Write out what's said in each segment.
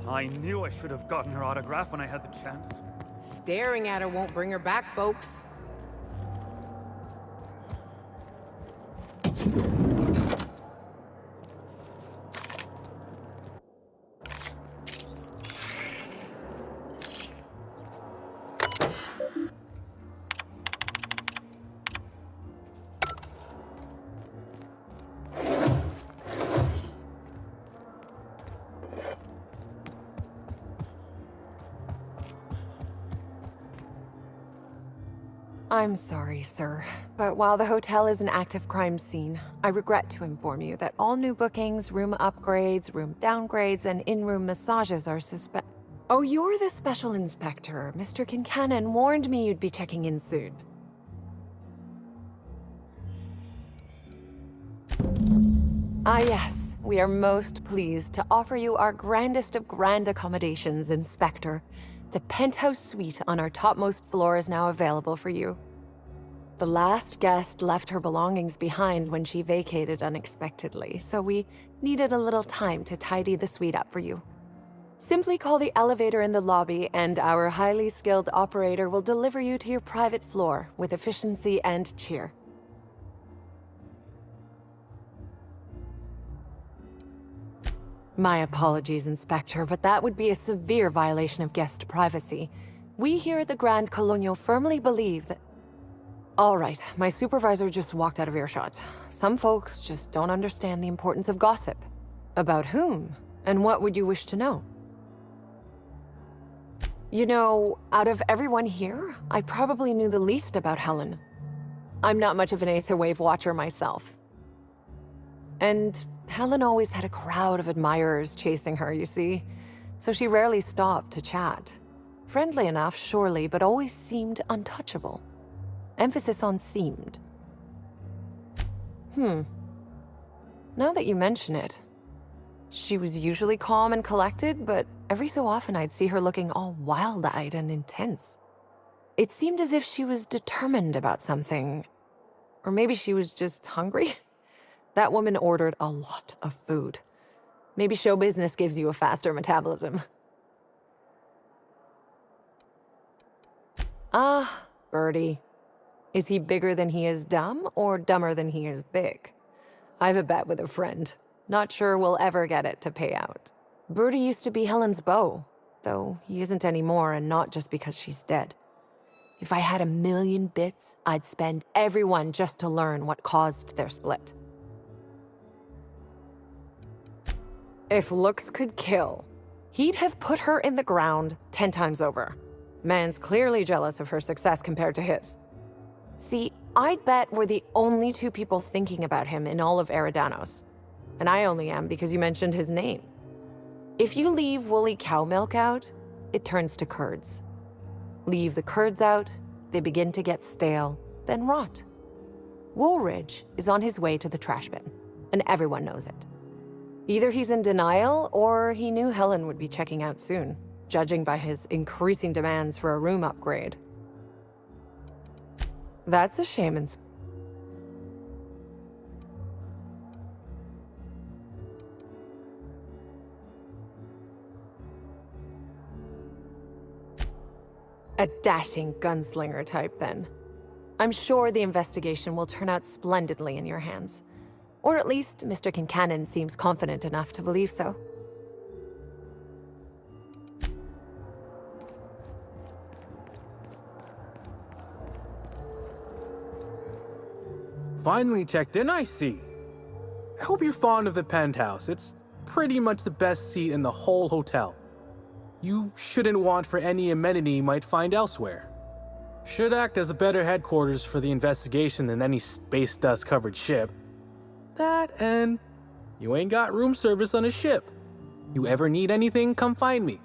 I knew I should have gotten her autograph when I had the chance. Staring at her won't bring her back, folks. I'm sorry, sir, but while the hotel is an active crime scene, I regret to inform you that all new bookings, room upgrades, room downgrades, and in-room massages are suspect. Oh, you're the special inspector. Mr. Kincannon warned me you'd be checking in soon. Ah, yes. We are most pleased to offer you our grandest of grand accommodations, Inspector. The penthouse suite on our topmost floor is now available for you. The last guest left her belongings behind when she vacated unexpectedly, so we needed a little time to tidy the suite up for you. Simply call the elevator in the lobby and our highly skilled operator will deliver you to your private floor with efficiency and cheer. My apologies, Inspector, but that would be a severe violation of guest privacy. We here at the Grand Colonial firmly believe that... All right, my supervisor just walked out of earshot. Some folks just don't understand the importance of gossip. About whom? And what would you wish to know? You know, out of everyone here, I probably knew the least about Helen. I'm not much of an Aetherwave watcher myself. And Helen always had a crowd of admirers chasing her, you see, so she rarely stopped to chat. Friendly enough, surely, but always seemed untouchable. Emphasis on seemed. Now that you mention it, she was usually calm and collected, but every so often I'd see her looking all wild-eyed and intense. It seemed as if she was determined about something. Or maybe she was just hungry? That woman ordered a lot of food. Maybe show business gives you a faster metabolism. Ah, Birdie. Is he bigger than he is dumb, or dumber than he is big? I've a bet with a friend. Not sure we'll ever get it to pay out. Birdie used to be Helen's beau, though he isn't anymore, and not just because she's dead. If I had 1,000,000 bits, I'd spend every one just to learn what caused their split. If looks could kill, he'd have put her in the ground 10 times over. Man's clearly jealous of her success compared to his. See, I'd bet we're the only two people thinking about him in all of Eridanos. And I only am because you mentioned his name. If you leave woolly cow milk out, it turns to curds. Leave the curds out, they begin to get stale, then rot. Woolridge is on his way to the trash bin, and everyone knows it. Either he's in denial, or he knew Helen would be checking out soon, judging by his increasing demands for a room upgrade. That's a shame. A dashing gunslinger type, then. I'm sure the investigation will turn out splendidly in your hands. Or at least Mr. Kincannon seems confident enough to believe so. Finally checked in, I see. I hope you're fond of the penthouse. It's pretty much the best seat in the whole hotel. You shouldn't want for any amenity you might find elsewhere. Should act as a better headquarters for the investigation than any space dust-covered ship. That, and you ain't got room service on a ship. You ever need anything, come find me.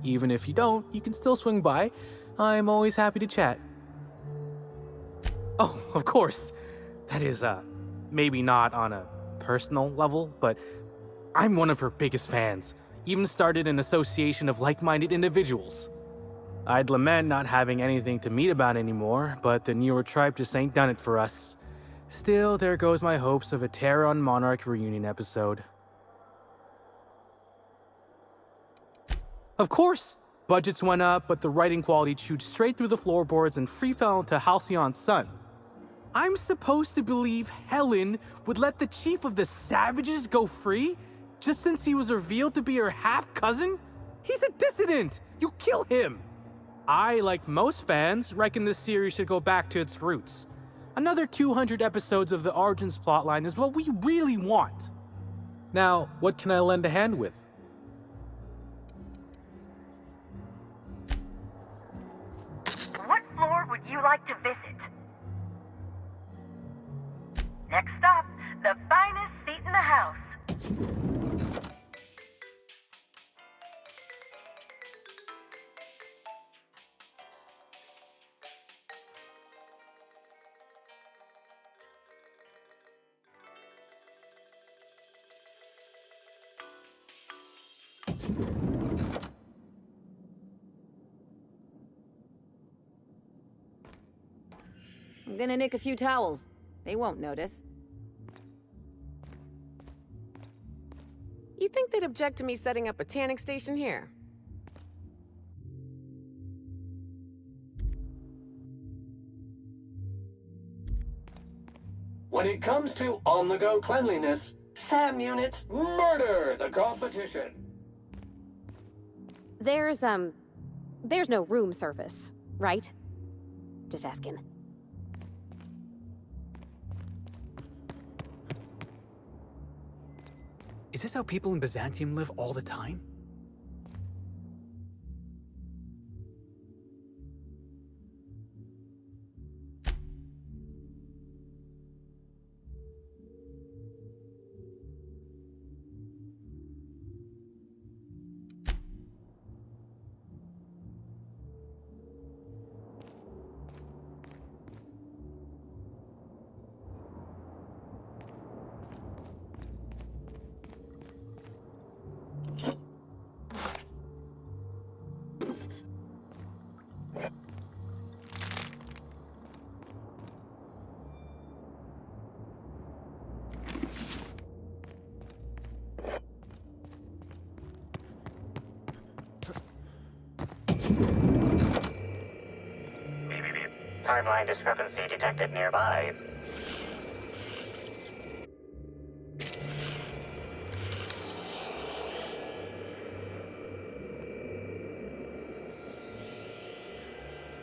Even if you don't, you can still swing by. I'm always happy to chat. Oh, of course. That is, maybe not on a personal level, but I'm one of her biggest fans. Even started an association of like-minded individuals. I'd lament not having anything to meet about anymore, but the newer tribe just ain't done it for us. Still, there goes my hopes of a Terran Monarch reunion episode. Of course, budgets went up, but the writing quality chewed straight through the floorboards and free fell into Halcyon's son. I'm supposed to believe Helen would let the chief of the savages go free just since he was revealed to be her half-cousin? He's a dissident! You kill him! I, like most fans, reckon this series should go back to its roots. Another 200 episodes of the Origins plotline is what we really want. Now, what can I lend a hand with? What floor would you like to visit? Next stop, the finest seat in the house. I'm gonna nick a few towels. They won't notice. You think they'd object to me setting up a tanning station here? When it comes to on-the-go cleanliness, SAM units murder the competition. There's no room service, right? Just asking. Is this how people in Byzantium live all the time? Timeline discrepancy detected nearby.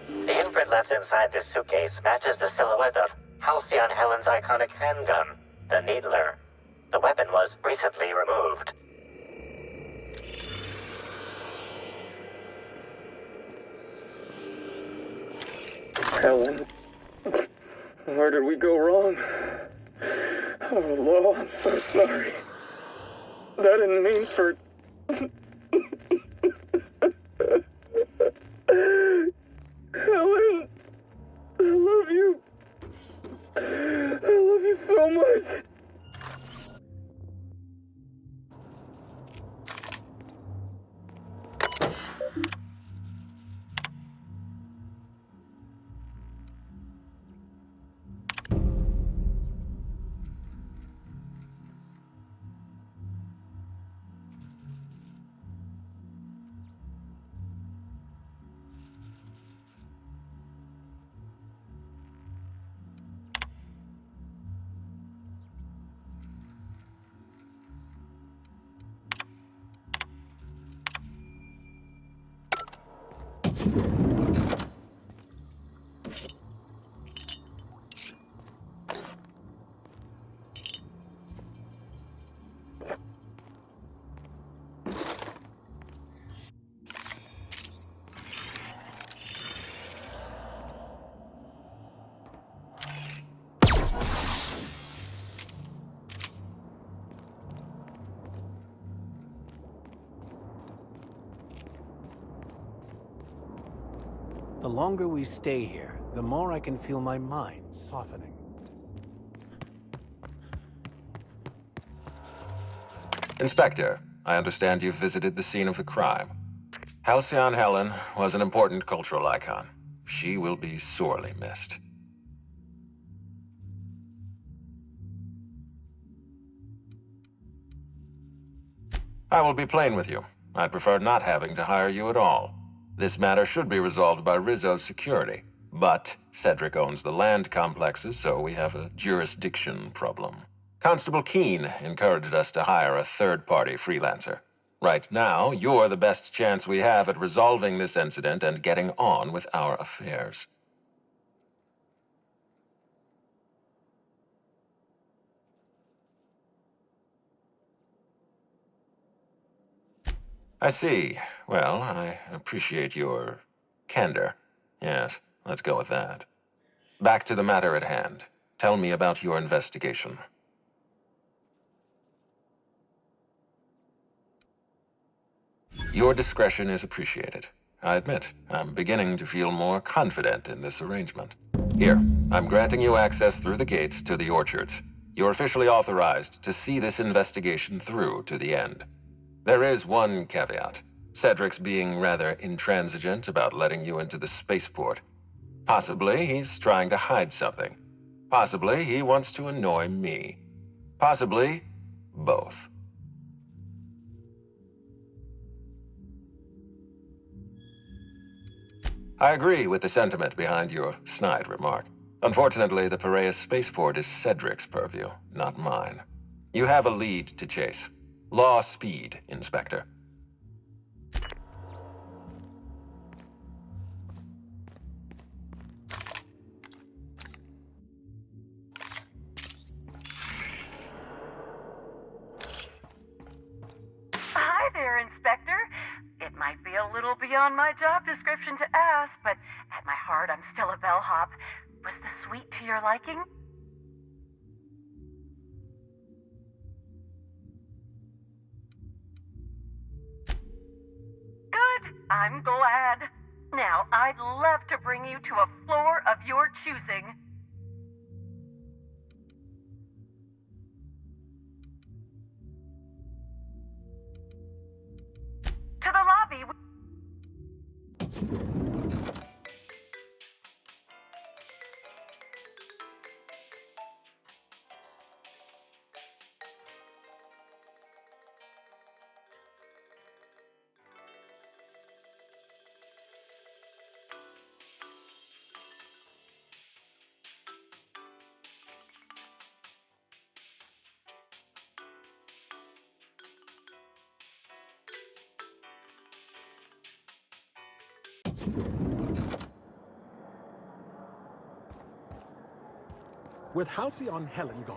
The imprint left inside this suitcase matches the silhouette of Halcyon Helen's iconic handgun, the Needler. The weapon was recently removed. Helen, where did we go wrong? Oh, Lo, I'm so sorry. That didn't mean for... Helen, I love you. I love you so much. The longer we stay here, the more I can feel my mind softening. Inspector, I understand you've visited the scene of the crime. Halcyon Helen was an important cultural icon. She will be sorely missed. I will be plain with you. I'd prefer not having to hire you at all. This matter should be resolved by Rizzo's security. But Cedric owns the land complexes, so we have a jurisdiction problem. Constable Keene encouraged us to hire a third-party freelancer. Right now, you're the best chance we have at resolving this incident and getting on with our affairs. I see. Well, I appreciate your candor. Yes, let's go with that. Back to the matter at hand. Tell me about your investigation. Your discretion is appreciated. I admit, I'm beginning to feel more confident in this arrangement. Here, I'm granting you access through the gates to the orchards. You're officially authorized to see this investigation through to the end. There is one caveat. Cedric's being rather intransigent about letting you into the spaceport. Possibly he's trying to hide something. Possibly he wants to annoy me. Possibly both. I agree with the sentiment behind your snide remark. Unfortunately, the Piraeus spaceport is Cedric's purview, not mine. You have a lead to chase. Law speed, Inspector. Hi there, Inspector. It might be a little beyond my job description to ask, but at my heart, I'm still a bellhop. Was the suite to your liking? Good. I'm glad. Now, I'd love to bring you to a floor of your choosing. To the lobby. With Halcyon Helen gone,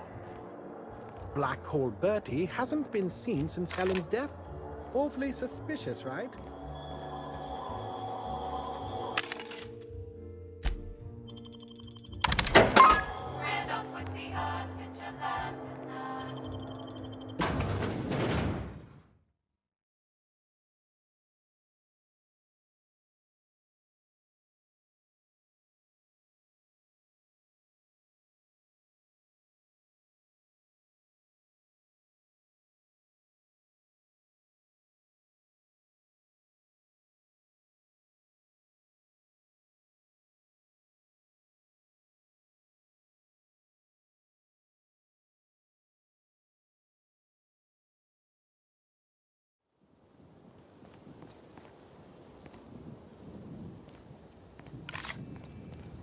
Black Hole Bertie hasn't been seen since Helen's death. Awfully suspicious, right?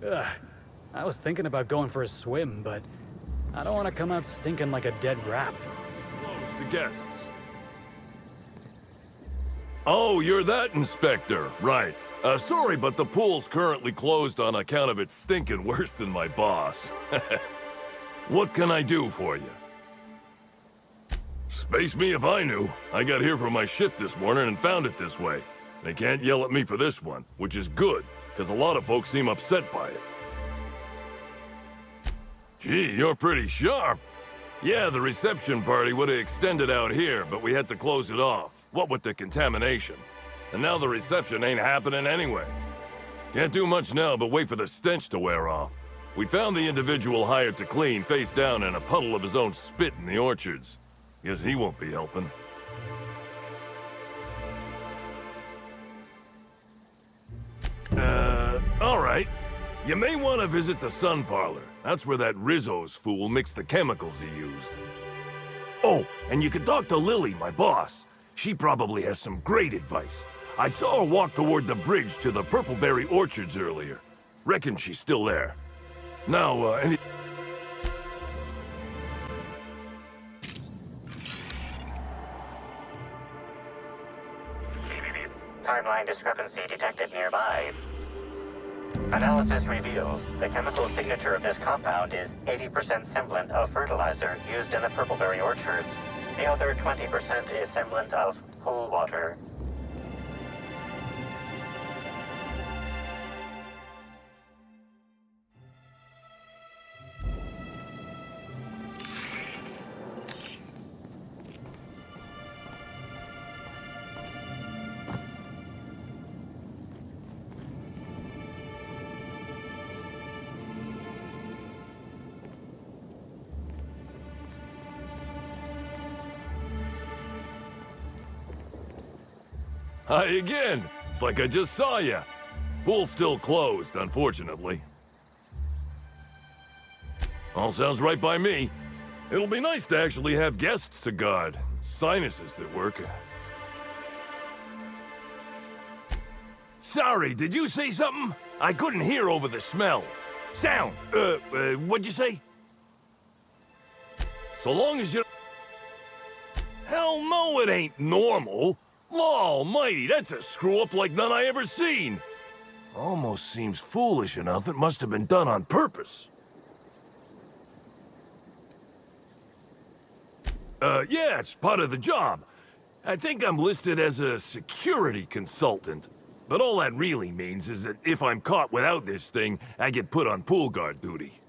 Ugh. I was thinking about going for a swim, but I don't want to come out stinking like a dead rat. Close to guests. Oh, you're that inspector. Right. Sorry, but the pool's currently closed on account of it stinking worse than my boss. What can I do for you? Space me if I knew. I got here for my shift this morning and found it this way. They can't yell at me for this one, which is good, because a lot of folks seem upset by it. Gee, you're pretty sharp. Yeah, the reception party would have extended out here, but we had to close it off. What with the contamination. And now the reception ain't happening anyway. Can't do much now but wait for the stench to wear off. We found the individual hired to clean face down in a puddle of his own spit in the orchards. Guess he won't be helping. All right. You may want to visit the sun parlor. That's where that Rizzo's fool mixed the chemicals he used. Oh, and you could talk to Lily, my boss. She probably has some great advice. I saw her walk toward the bridge to the Purpleberry Orchards earlier. Reckon she's still there. Now, any... Timeline discrepancy detected nearby. Analysis reveals the chemical signature of this compound is 80% semblant of fertilizer used in the Purpleberry Orchards. The other 20% is semblant of pool water. Hi again. It's like I just saw you. Pool's still closed, unfortunately. All sounds right by me. It'll be nice to actually have guests to guard. Sinuses that work. Sorry, did you say something? I couldn't hear over the smell. Sound. What'd you say? So long as you... Hell no, it ain't normal. Law almighty, that's a screw-up like none I ever seen. Almost seems foolish enough it must have been done on purpose. Yeah, it's part of the job. I think I'm listed as a security consultant. But all that really means is that if I'm caught without this thing, I get put on pool guard duty.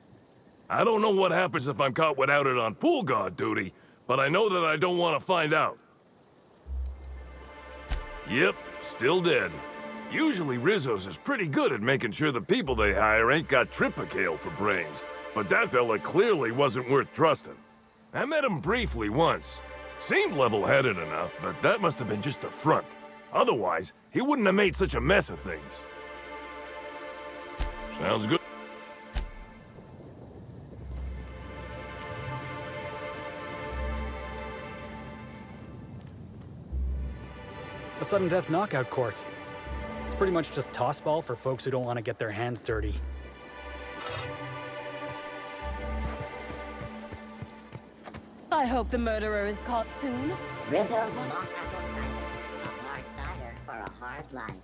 I don't know what happens if I'm caught without it on pool guard duty, but I know that I don't want to find out. Yep, still dead. Usually Rizzo's is pretty good at making sure the people they hire ain't got triplicale for brains, but that fella clearly wasn't worth trusting. I met him briefly once. Seemed level-headed enough, but that must have been just a front. Otherwise, he wouldn't have made such a mess of things. Sounds good. A sudden death knockout court. It's pretty much just tossball for folks who don't want to get their hands dirty. I hope the murderer is caught soon. Rizzo's long apple cider. A hard cider for a hard life.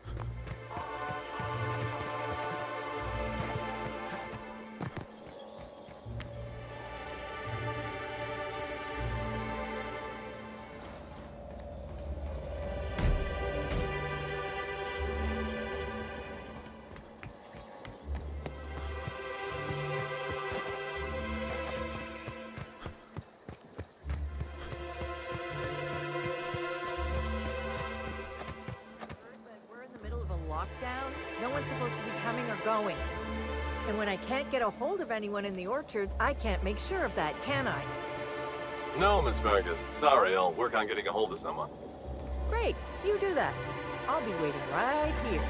Lockdown, no one's supposed to be coming or going. And when I can't get a hold of anyone in the orchards, I can't make sure of that, can I? No, Miss Vargas. Sorry, I'll work on getting a hold of someone. Great, you do that. I'll be waiting right here.